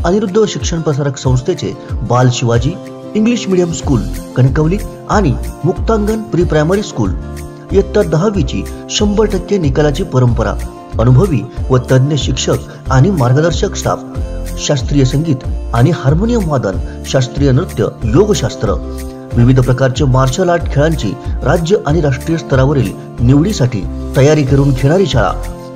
अनिरुद्ध शिक्षण प्रसारक संस्थेचे बाल Shivaji English medium school Kankavli आणि मुक्तांगण प्री प्रायमरी स्कूल इयत्ता 10वीची 100% निकालाची परंपरा, अनुभवी व तज्ञ शिक्षक आणि मार्गदर्शक स्टाफ, शास्त्रीय संगीत आणि हार्मोनियम वादन, शास्त्रीय नृत्य, योगशास्त्र, विविध प्रकारचे मार्शल आर्ट खेळांची राज्य आणि राष्ट्रीय स्तरावरील निवडीसाठी तयारी करून घेणारी शाळा,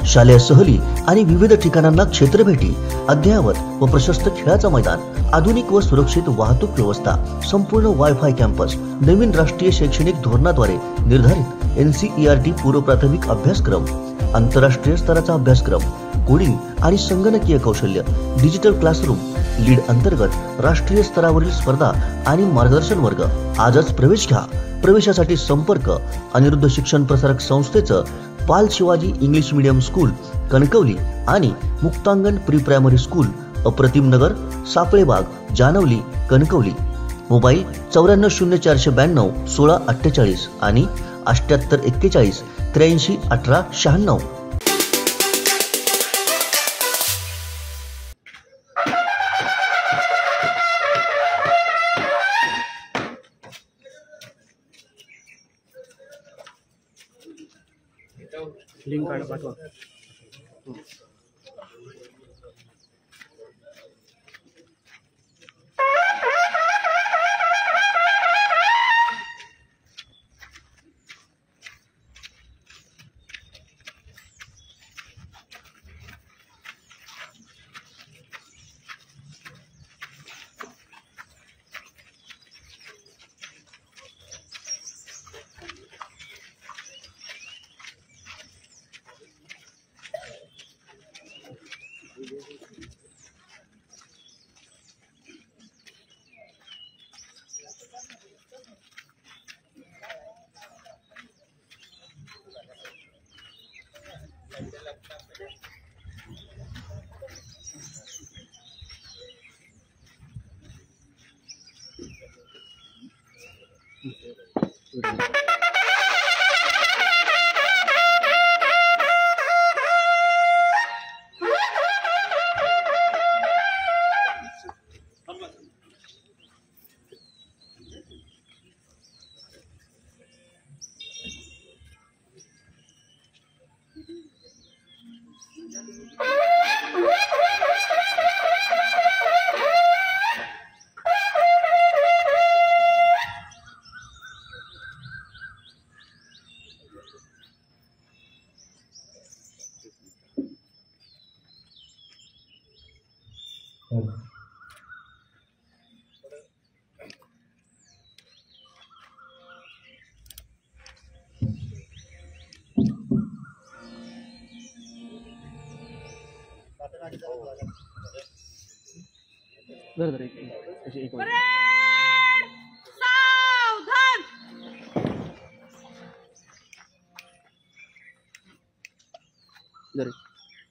शालेय सहली आणि विविध ठिकाणांना क्षेत्रभेटी, अद्ययावत व प्रशस्त खेळाचं मैदान, आधुनिक व सुरक्षित वाहतूक व्यवस्था, संपूर्ण वायफाय कॅम्पस, नवीन राष्ट्रीय शैक्षणिक धोरणाद्वारे निर्धारित NCERT पूर्व प्राथमिक अभ्यासक्रम, आंतरराष्ट्रीय स्तराचा अभ्यासक्रम, कोडिंग आणि संगणकीय कौशल्य, डिजिटल क्लासरूम, लीड अंतर्गत राष्ट्रीय स्तरावरील स्पर्धा आणि मार्गदर्शन वर्ग. आजच प्रवेश घ्या. प्रवेशासाठी संपर्क अनिरुद्ध शिक्षण प्रसारक संस्थेचं बाल Shivaji English medium school Kankavli आणि मुक्तांगण प्री प्रायमरी स्कूल, अप्रतिम नगर, सापळेबाग, जानवली, कणकवली. मोबाईल 940492 1648 आणि 7841 83 18 96. लिंक काढ पाठवा.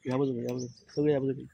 या बाजूला सगळे या बाजूला.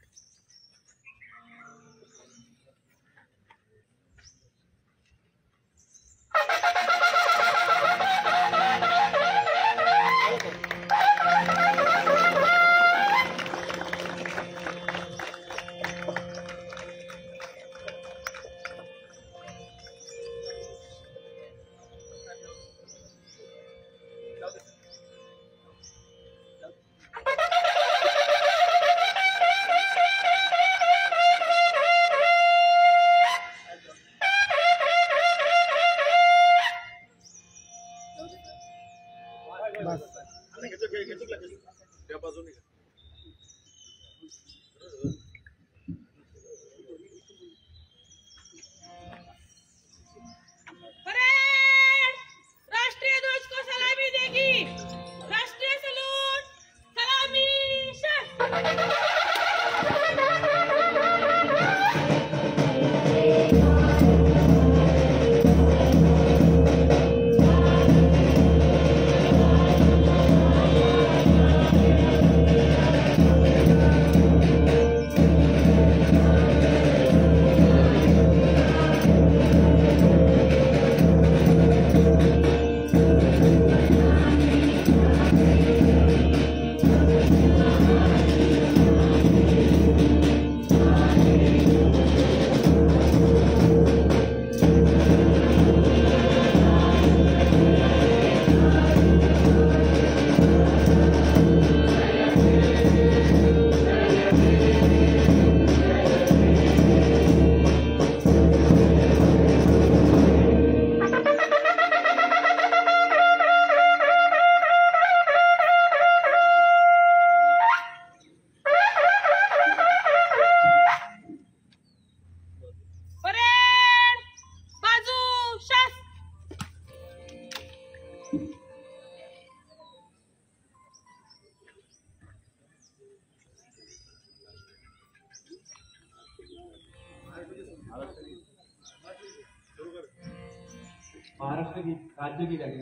महाराष्ट्र गीत राज्यगीत आहे.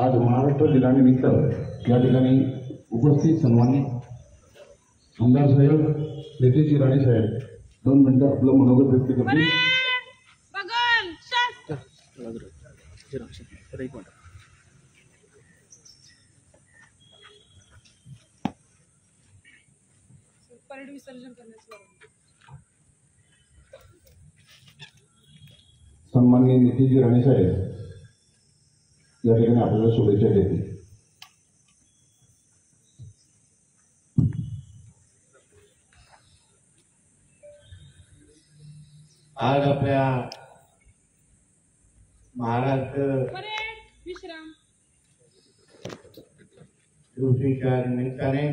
आज महाराष्ट्र दिनानिमित्त या ठिकाणी उपस्थित सन्मानित आमदार साहेब नितेश राणे साहेब 2 मिनिटं आपलं मनोगत व्यक्त करतील. सन्माननीय नितेश राणे साहेब या ठिकाणी आपल्याला शुभेच्छा देतील. आज आपल्या महाराष्ट्र दिवशीच्या निमित्ताने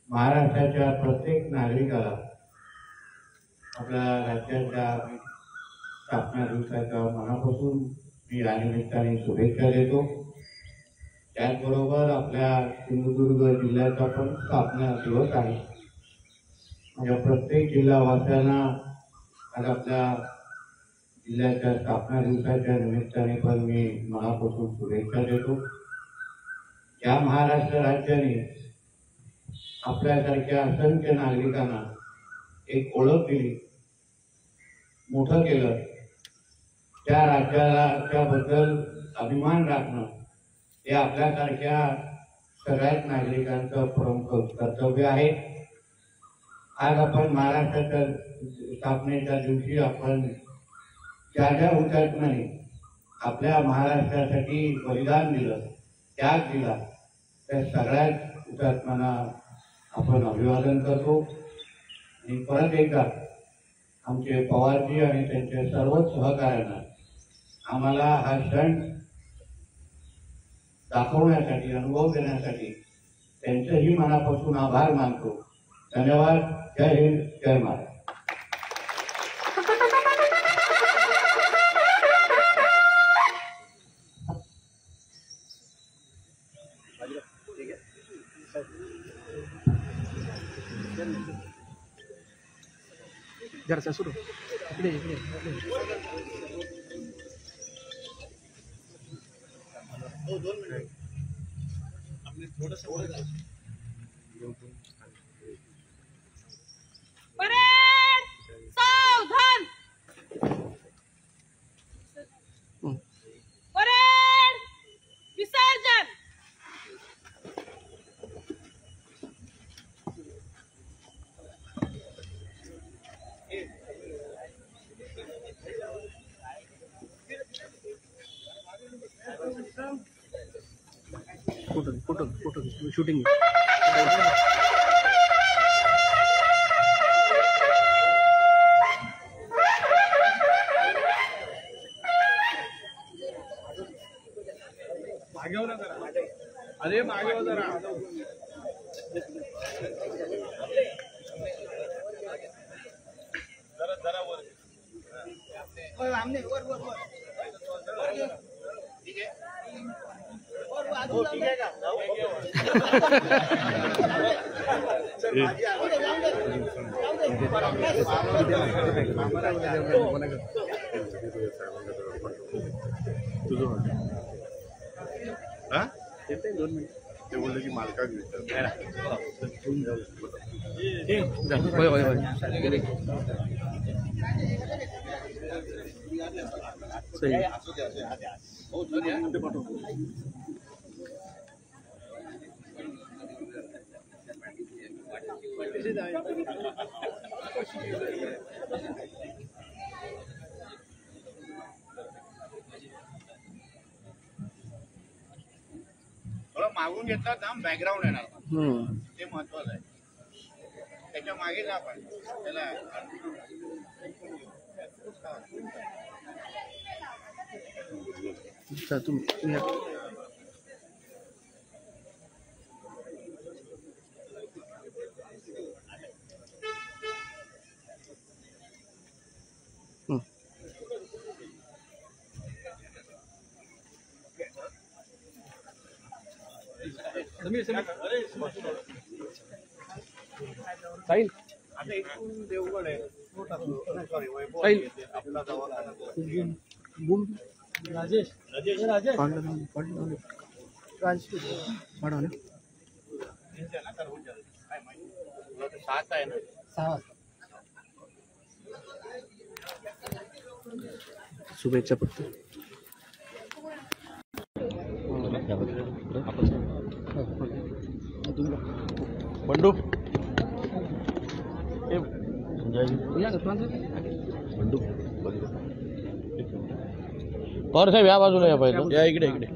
महाराष्ट्राच्या प्रत्येक नागरिकाला आपल्या राज्याच्या स्थापना दिवसाच्या मनापासून मी या निमित्ताने शुभेच्छा देतो. त्याचबरोबर आपल्या सिंधुदुर्ग जिल्ह्याचा पण स्थापना दिवस आहे. म्हणजे प्रत्येक जिल्हावासियांना आज आपल्या जिल्ह्याच्या स्थापना दिवसाच्या निमित्ताने पण मी मनापासून शुभेच्छा देतो. या महाराष्ट्र राज्याने आपल्यासारख्या असंख्य नागरिकांना एक ओळख दिली, मोठं केलं. त्या राज्याला त्याबद्दल अभिमान राखणं हे आपल्यासारख्या सगळ्याच नागरिकांचं प्रमुख कर्तव्य आहे. आज आपण महाराष्ट्राच्या स्थापनेच्या दिवशी आपण ज्या हुतात्म्याने आपल्या महाराष्ट्रासाठी बलिदान दिलं, त्याग दिला, त्या सगळ्याच हुतात्म्यांना आपण अभिवादन करतो. आणि परत एकदा आमचे पवारजी आणि त्यांच्या सर्व सहकाऱ्यांना आम्हाला हा क्षण दाखवण्यासाठी, अनुभव देण्यासाठी त्यांचंही मनापासून आभार मानतो. धन्यवाद. जय हिंद, जय महाराष्ट्र. जरा सुरू इकडे इकडे परेड सावधान. परेड विसर्जन. Photo shooting. अरे मागे हो जरा. जरा वर. ठीक आहे का? येते 2 मिनिट. ते बोलले की मालका घेतात. थोडं मागून घेतला ना बॅकग्राऊंड येणार, ते महत्वाचं आहे. त्याच्या मागे जा आपण त्याला. तुम्ही साहिल आता इथून देवगड आहे, सॉरी वैभव साहिल. आहे, आपला दवाखाना. राजेश राजेश राजेश ना करवून जाईल. काय माहिती तुला तर 7 आहे ना. 6 शुभेच्छा फक्त. बंडू पवार साहेब या बाजूला या पाहिजे. या इकडे इकडे.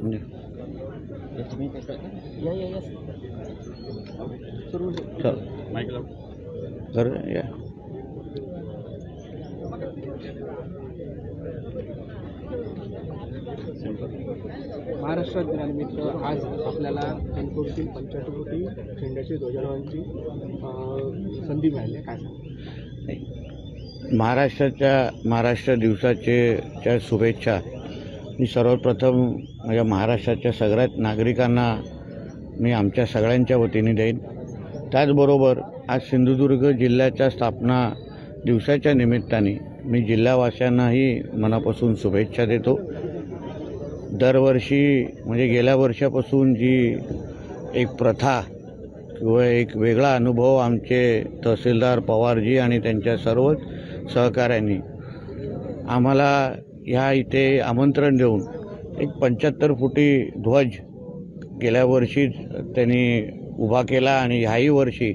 महाराष्ट्र दिनानिमित्त आज आपल्याला एनकोर्सतील 75 कोटी झेंड्याची ध्वजारोहणाची संधी मिळाली. काय महाराष्ट्र दिवसाच्या शुभेच्छा मी सर्वप्रथम माझ्या महाराष्ट्राच्या सगळ्याच नागरिकांना मी आमच्या सगळ्यांच्या वतीने देईन. त्याचबरोबर आज सिंधुदुर्ग जिल्ह्याच्या स्थापना दिवसाच्या निमित्ताने मी जिल्हावासियांनाही मनापासून शुभेच्छा देतो. दरवर्षी म्हणजे गेल्या वर्षापासून जी एक प्रथा किंवा एक वेगळा अनुभव आमचे तहसीलदार पवारजी आणि त्यांच्या सर्वच सहकाऱ्यांनी आम्हाला ह्या इथे आमंत्रण देऊन एक 75 फुटी ध्वज गेल्या वर्षी त्यांनी उभा केला आणि ह्याही वर्षी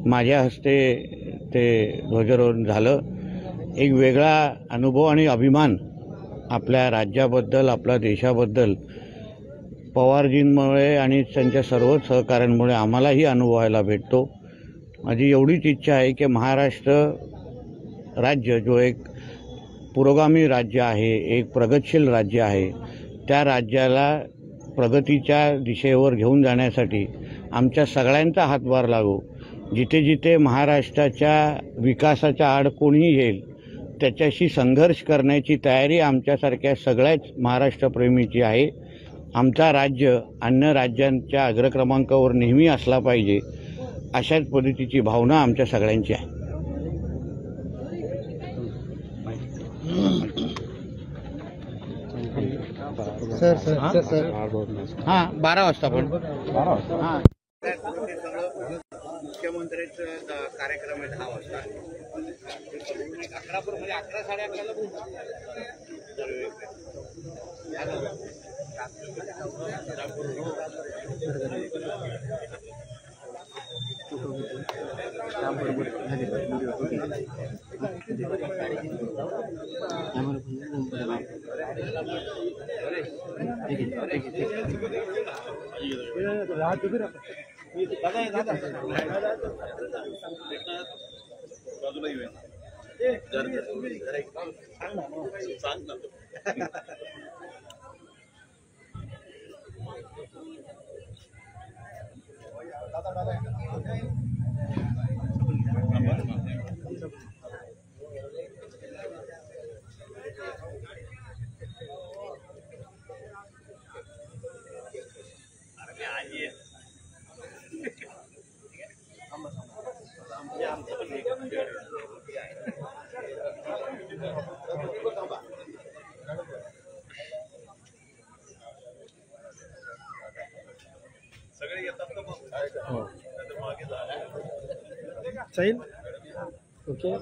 माझ्या हस्ते ते ध्वजारोहण झालं. एक वेगळा अनुभव आणि अभिमान आपल्या राज्याबद्दल, आपल्या देशाबद्दल पवारजींमुळे आणि त्यांच्या सर्व सहकाऱ्यांमुळे आम्हालाही अनुभवायला भेटतो. माझी एवढीच इच्छा आहे की महाराष्ट्र राज्य जो एक पुरोगामी राज्य आहे, एक प्रगतशील राज्य आहे, त्या राज्याला प्रगतीच्या दिशेवर घेऊन जाण्यासाठी आमच्या सगळ्यांचा हातभार लागो. जिथे जिथे महाराष्ट्राच्या विकासाच्या आड कोणीही येईल त्याच्याशी संघर्ष करण्याची तयारी आमच्यासारख्या सगळ्याच महाराष्ट्रप्रेमीची आहे. आमचा राज्य अन्य राज्यांच्या अग्रक्रमांकावर नेहमी असला पाहिजे अशाच पद्धतीची भावना आमच्या सगळ्यांची आहे. हां 12 वाजता पण हां मुख्यमंत्र्यांचा कार्यक्रम आहे 10 वाजता. 11 म्हणजे 11 11:30 चालेल. ओके.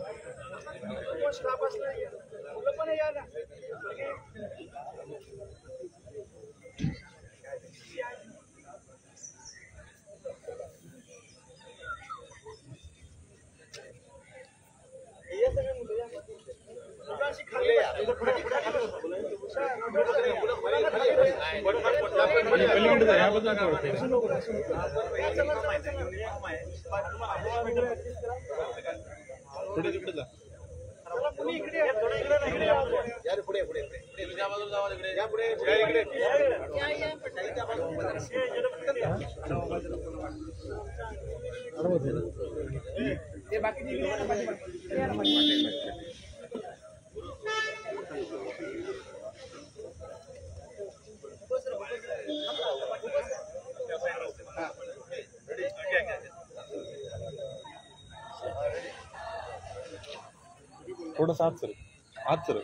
थोडंसं आत सर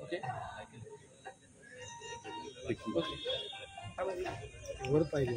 ओके. वर पाहिजे.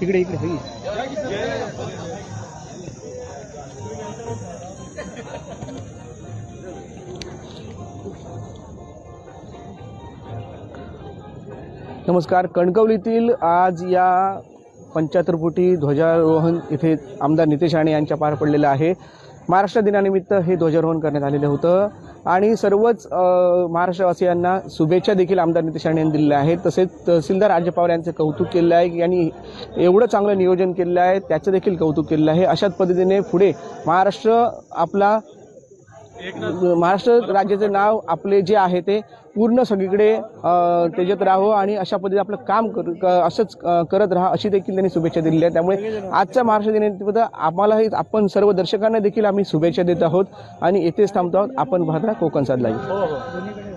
इकडे इकडे सगळी नमस्कार. कणकवलीतील आज या 75 फुटी ध्वजारोहण इथे आमदार नितेश राणे यांच्या पार पडलेलं आहे. महाराष्ट्र दिनानिमित्त हे ध्वजारोहण करण्यात आलेलं होतं आणि सर्वच महाराष्ट्रवासियांना शुभेच्छा देखील आमदार नितेश राणे यांनी दिलेल्या आहेत. तसेच तहसीलदार अजय पवार यांचं कौतुक केलं आहे. यांनी एवढं चांगलं नियोजन केलेलं आहे त्याचं देखील कौतुक केलेलं आहे. अशाच पद्धतीने पुढे महाराष्ट्र राज्याचे नाव आपले जे आहे ते पूर्ण सगळीकडे तेजत राहावं आणि अशा पद्धतीने आपलं काम असंच करत राहा अशी देखील त्यांनी शुभेच्छा दिलेल्या आहेत. त्यामुळे आजच्या महाराष्ट्र दिनानिमित्त आम्हालाही आपण सर्व दर्शकांना देखील आम्ही शुभेच्छा देत आहोत आणि येथेच थांबतो आहोत. आपण पाहता कोकण सात लाईव्ह.